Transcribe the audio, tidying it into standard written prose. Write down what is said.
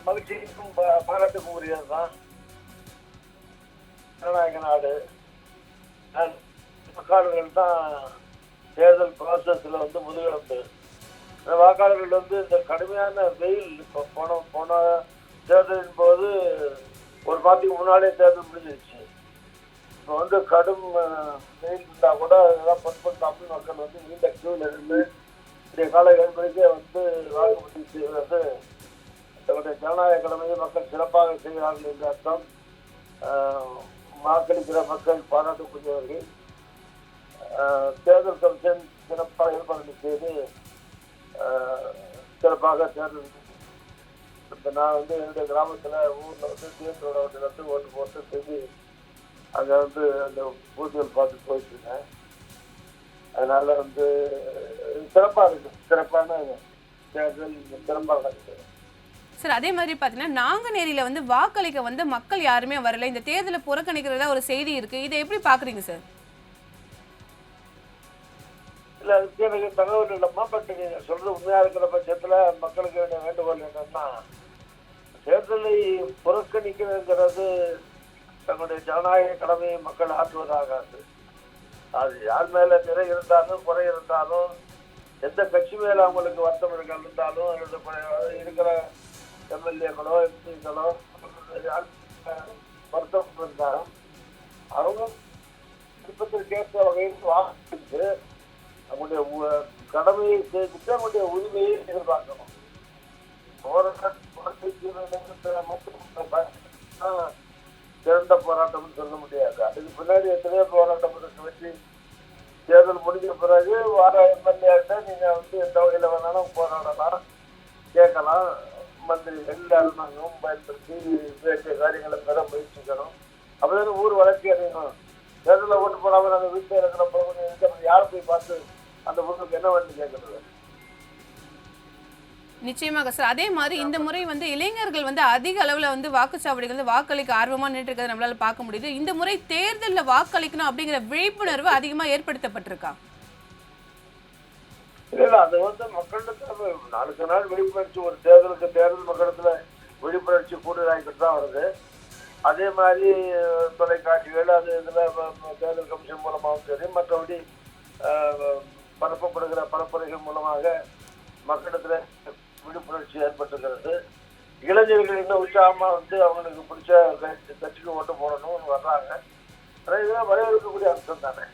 மகிழ்ச்சிக்கும் பாராட்டுக்கும் உரியது தான் ஜனநாயக நாடு. வாக்காளர்கள் தான் தேர்தல் ப்ராசஸ்ல முதுகெலும்பு. வாக்காளர்கள் இந்த கடுமையான வெயில் இப்போ போன தேர்தலின் போது ஒரு மாதத்துக்கு முன்னாடியே தேர்தல் முடிஞ்சிருச்சு. இப்போ கடும் வெயில் இருந்தா கூட இதெல்லாம் பொருட்படுத்தாமல் மக்கள் நீண்ட கியூல இருந்து இன்றைய கால 7 மணிக்கே வாக்குப்பதிவு செய்வது தன்னுடைய ஜனநாயக கடமையை மக்கள் சிறப்பாக செய்கிறார்கள் என்ற அர்த்தம். வாக்களிக்கிற மக்கள் பாராட்டுக்குரியவர்கள். தேர்தல் கமிஷன் சிறப்பாக ஏற்பாடு செய்து சிறப்பாக தேர்தல். நான் என்னுடைய கிராமத்துல ஊர்ல தேர்தலோட ஓட்டு போட்டு செஞ்சு அங்க அந்த பூஜைகள் பார்த்து போயிட்டு இருக்கேன். அதனால சிறப்பா இருக்கு. சிறப்பான தேர்தல் சிறப்பாக நடக்குது சார். அதே மாதிரி பாத்தீங்கன்னா நாங்குநேரியில வாக்களிக்க மக்கள் யாருமே வரல. இந்த தேர்தலை புறக்கணிக்கிறதா ஒரு செய்தி இருக்கு. இதை எப்படி பாக்குறீங்க சார்? இல்ல, அதுக்கு எனக்கு தகவல் இல்லம்மா. பட் நீங்க சொல்றது உண்மையா இருக்கிற பட்சத்துல மக்களுக்கு வேண்டிய வேண்டுகோள் என்னன்னா, தேர்தலை புறக்கணிக்கிறதுங்கிறது தங்களுடைய ஜனநாயக கடமையை மக்கள் ஆற்றுவதாகாது. அது யார் மேல நிறை இருந்தாலும் குறை இருந்தாலும், எந்த கட்சி மேல அவங்களுக்கு வருத்தம் இருந்தாலும், இருக்கிற எம்எல்ஏக்களோ எம்பிக்களோ வருத்தம் இருந்தாலும் அவங்க விருப்பத்திற்கேற்ற வகையில் வாக்கு நம்முடைய கடமையை செய்துட்டு அவங்களுடைய உரிமையை எதிர்பார்க்கணும். சிறந்த போராட்டம் சொல்ல முடியாது. அதுக்கு பின்னாடி எத்தனையோ போராட்டம் வச்சு தேர்தல் முடிஞ்ச பிறகு வர எம்எல்ஏட்ட நீங்க எந்த வகையில வேணாலும் போராடலாம், கேட்கலாம். மந்திரிகள் அரசாங்கம் பயன்படுத்தி வேண்டிய காரியங்களை பெற முயற்சிக்கணும். அப்பதான் ஊர் வளர்ச்சி அடையணும். தேர்தலில் ஓட்டு போடாம நாங்கள் வீட்டில் இருக்கிற போது யாரை போய் பார்த்து அந்த பொருளுக்கு என்ன வேணும் கேட்கறது? நிச்சயமாக சார். அதே மாதிரி இந்த முறை இளைஞர்கள் அதிக அளவுல வாக்குச்சாவடிகள் வாக்களிக்க ஆர்வமா நின்று இருக்கிறத நம்மளால பார்க்க முடியுது. இந்த முறை தேர்தலில் வாக்களிக்கணும் அப்படிங்கிற விழிப்புணர்வு அதிகமா ஏற்படுத்தப்பட்டிருக்கா? இல்ல, அது மக்களிடத்துல நாளுக்கு நாள் விழிப்புணர்ச்சி, ஒரு தேர்தல் மக்களிடத்துல விழிப்புணர்ச்சி கூடுதலாகிட்டு தான் வருது. அதே மாதிரி தொலைக்காட்சிகள் அது இதுல தேர்தல் கமிஷன் மூலமாகவும் சரி, மற்றபடி பரப்பப்படுகிற பரப்புரைகள் மூலமாக மக்களிடத்துல விழிப்புணர்ச்சி ஏற்பட்டுகிறது. இளைஞர்கள் இன்னும் உற்சாகமா அவங்களுக்கு பிடிச்ச கட்சிக்கு ஓட்டு போடணும்னு வர்றாங்க. இதெல்லாம் வரவேற்கக்கூடிய அம்சம் தானே.